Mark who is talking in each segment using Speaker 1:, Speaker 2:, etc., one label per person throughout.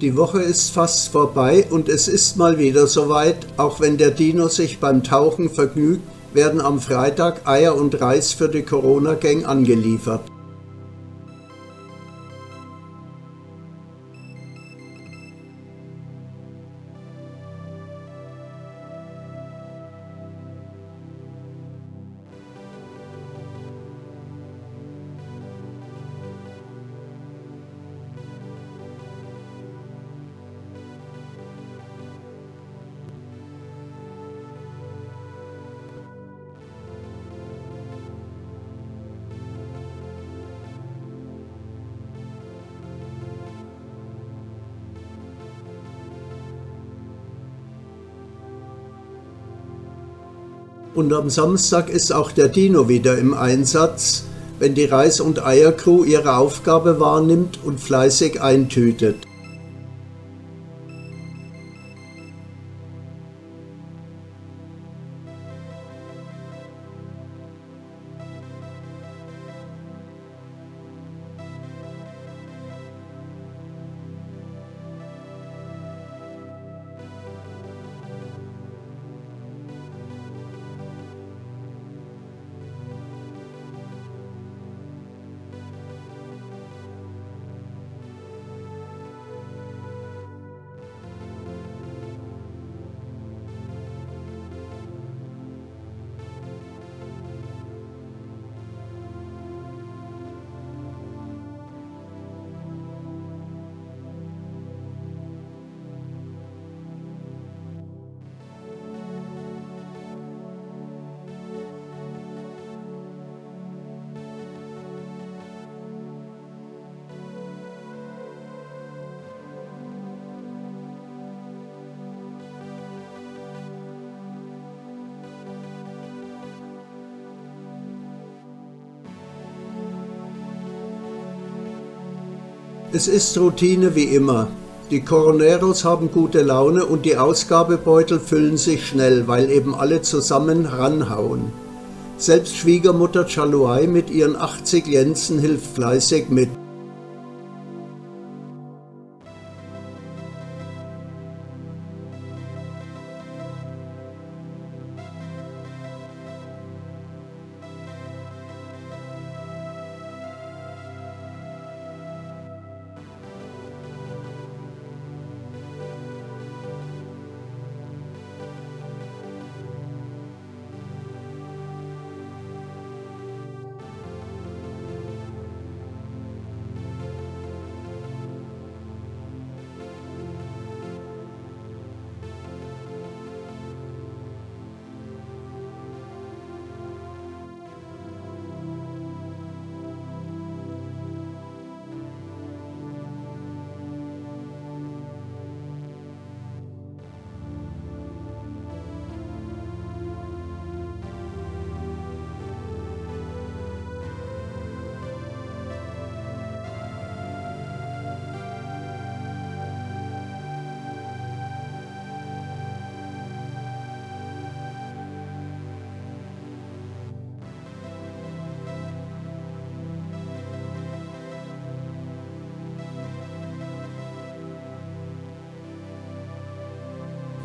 Speaker 1: Die Woche ist fast vorbei und es ist mal wieder soweit. Auch wenn der Dino sich beim Tauchen vergnügt, werden am Freitag Eier und Reis für die Corona-Gang angeliefert. Und am Samstag ist auch der Dino wieder im Einsatz, wenn die Reis- und Eiercrew ihre Aufgabe wahrnimmt und fleißig eintütet. Es ist Routine wie immer. Die Coroneros haben gute Laune und die Ausgabebeutel füllen sich schnell, weil eben alle zusammen ranhauen. Selbst Schwiegermutter Chaluai mit ihren 80 Jensen hilft fleißig mit.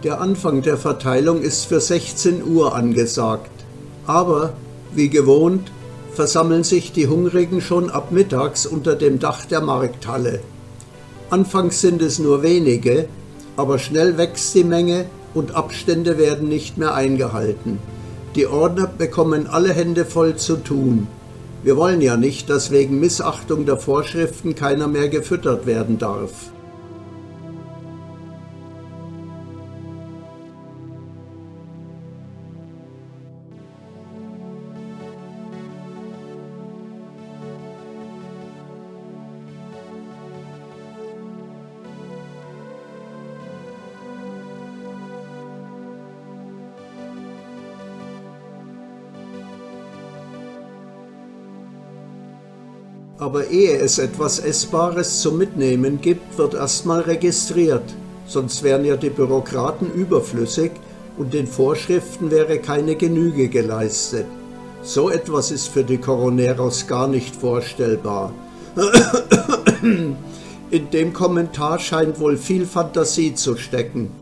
Speaker 1: Der Anfang der Verteilung ist für 16 Uhr angesagt. Aber, wie gewohnt, versammeln sich die Hungrigen schon ab mittags unter dem Dach der Markthalle. Anfangs sind es nur wenige, aber schnell wächst die Menge und Abstände werden nicht mehr eingehalten. Die Ordner bekommen alle Hände voll zu tun. Wir wollen ja nicht, dass wegen Missachtung der Vorschriften keiner mehr gefüttert werden darf. Aber ehe es etwas Essbares zum Mitnehmen gibt, wird erstmal registriert, sonst wären ja die Bürokraten überflüssig und den Vorschriften wäre keine Genüge geleistet. So etwas ist für die Coroneros gar nicht vorstellbar. In dem Kommentar scheint wohl viel Fantasie zu stecken.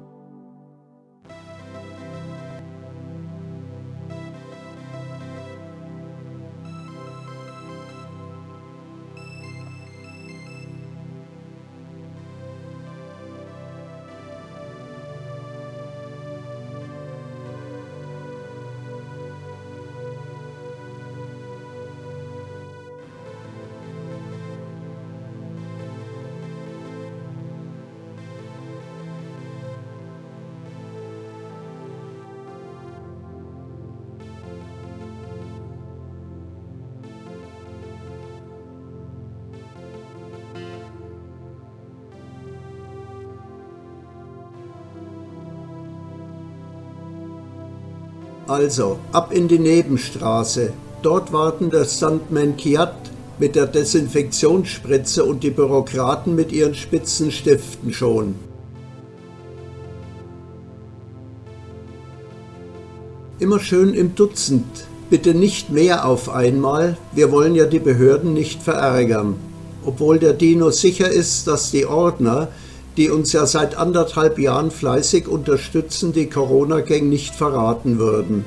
Speaker 1: Also, ab in die Nebenstraße. Dort warten der Stuntman Kiat mit der Desinfektionsspritze und die Bürokraten mit ihren spitzen Stiften schon. Immer schön im Dutzend, bitte nicht mehr auf einmal, wir wollen ja die Behörden nicht verärgern. Obwohl der Dino sicher ist, dass die Ordner, die uns ja seit 1,5 Jahren fleißig unterstützen, die Corona-Gang nicht verraten würden.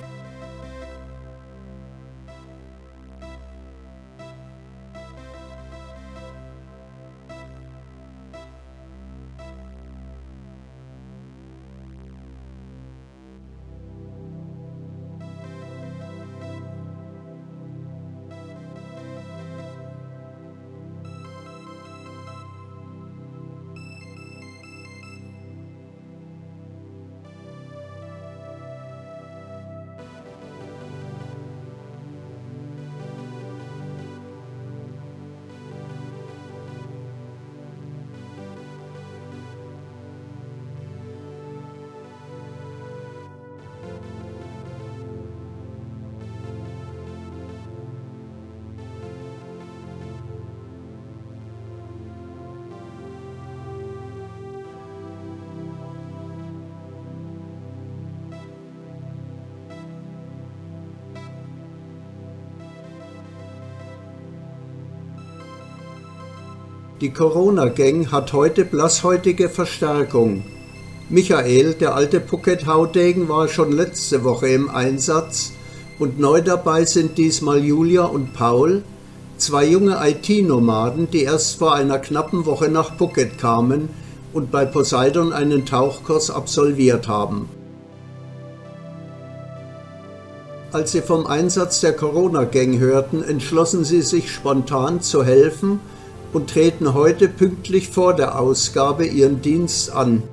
Speaker 1: Die Corona-Gang hat heute blasshäutige Verstärkung. Michael, der alte Phuket-Haudegen, war schon letzte Woche im Einsatz und neu dabei sind diesmal Julia und Paul, 2 junge IT-Nomaden, die erst vor einer knappen Woche nach Phuket kamen und bei Poseidon einen Tauchkurs absolviert haben. Als sie vom Einsatz der Corona-Gang hörten, entschlossen sie sich spontan zu helfen und treten heute pünktlich vor der Ausgabe ihren Dienst an.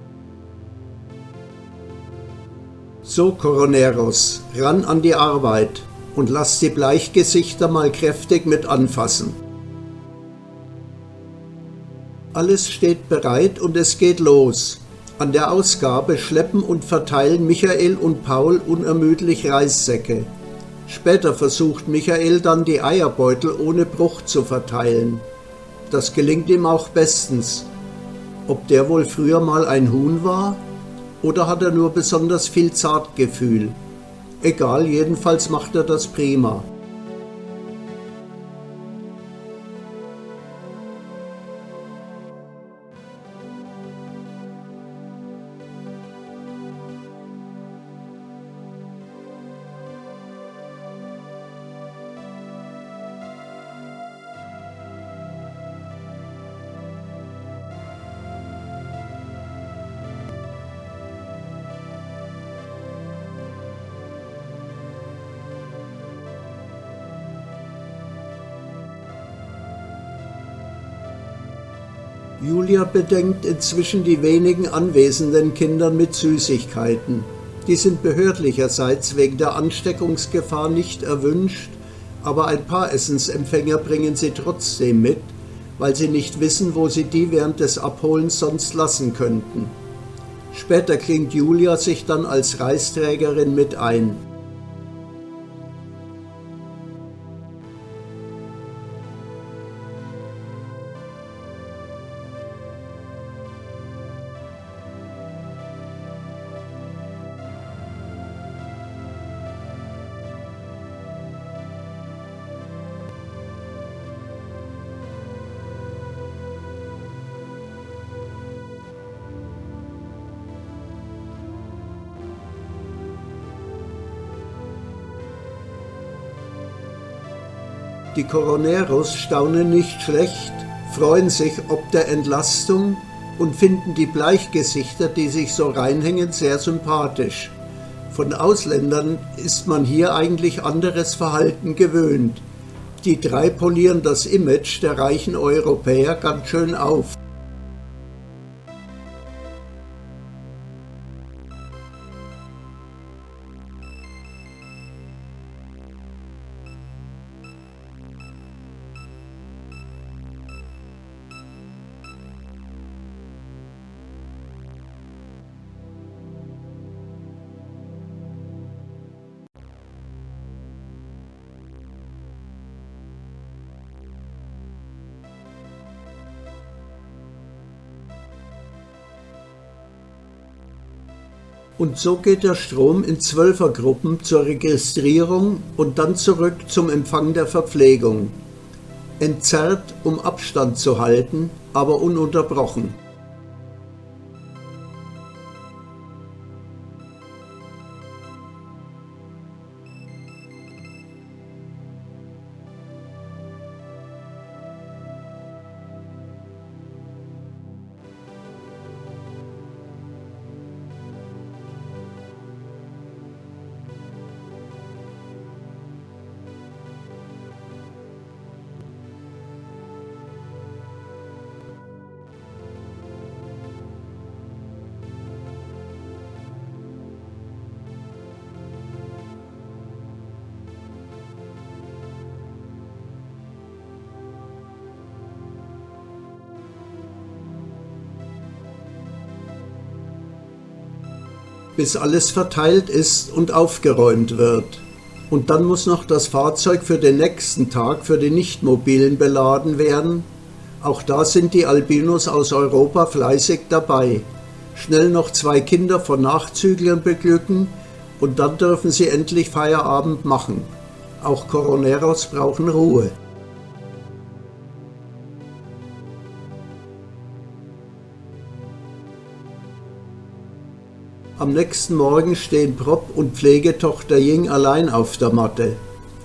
Speaker 1: So, Coroneros, ran an die Arbeit und lasst die Bleichgesichter mal kräftig mit anfassen. Alles steht bereit und es geht los. An der Ausgabe schleppen und verteilen Michael und Paul unermüdlich Reissäcke. Später versucht Michael dann die Eierbeutel ohne Bruch zu verteilen. Das gelingt ihm auch bestens. Ob der wohl früher mal ein Huhn war? Oder hat er nur besonders viel Zartgefühl? Egal, jedenfalls macht er das prima. Julia bedenkt inzwischen die wenigen anwesenden Kinder mit Süßigkeiten. Die sind behördlicherseits wegen der Ansteckungsgefahr nicht erwünscht, aber ein paar Essensempfänger bringen sie trotzdem mit, weil sie nicht wissen, wo sie die während des Abholens sonst lassen könnten. Später klingt Julia sich dann als Reisträgerin mit ein. Die Coroneros staunen nicht schlecht, freuen sich ob der Entlastung und finden die Bleichgesichter, die sich so reinhängen, sehr sympathisch. Von Ausländern ist man hier eigentlich anderes Verhalten gewöhnt. Die drei polieren das Image der reichen Europäer ganz schön auf. Und so geht der Strom in Zwölfergruppen zur Registrierung und dann zurück zum Empfang der Verpflegung. Entzerrt, um Abstand zu halten, aber ununterbrochen. Bis alles verteilt ist und aufgeräumt wird. Und dann muss noch das Fahrzeug für den nächsten Tag für die Nichtmobilen beladen werden. Auch da sind die Albinos aus Europa fleißig dabei. Schnell noch 2 Kinder von Nachzüglern beglücken und dann dürfen sie endlich Feierabend machen. Auch Coroneros brauchen Ruhe. Am nächsten Morgen stehen Prop und Pflegetochter Ying allein auf der Matte.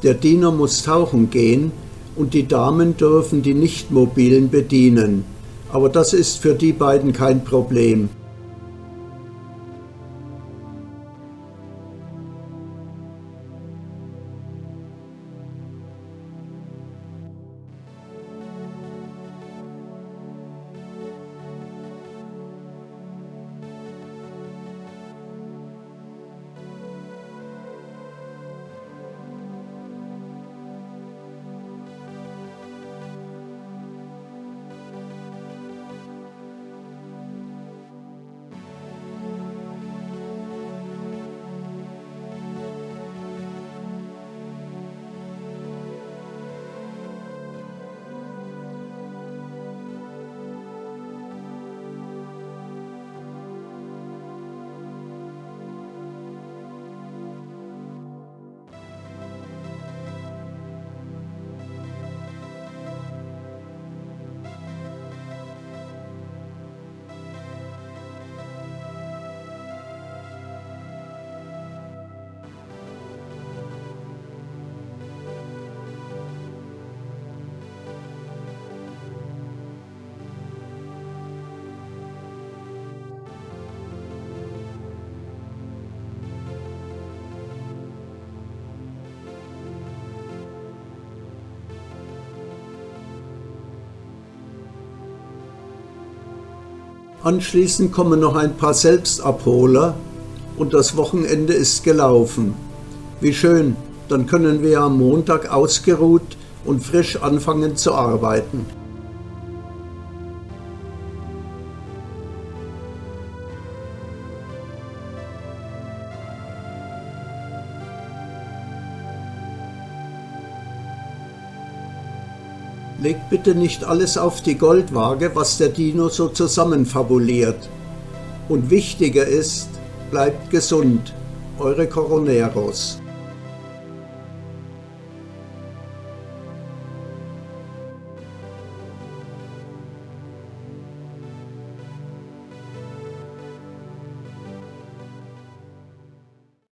Speaker 1: Der Diener muss tauchen gehen und die Damen dürfen die Nichtmobilen bedienen. Aber das ist für die beiden kein Problem. Anschließend kommen noch ein paar Selbstabholer und das Wochenende ist gelaufen. Wie schön, dann können wir am Montag ausgeruht und frisch anfangen zu arbeiten. Legt bitte nicht alles auf die Goldwaage, was der Dino so zusammenfabuliert. Und wichtiger ist, bleibt gesund, eure Coroneros.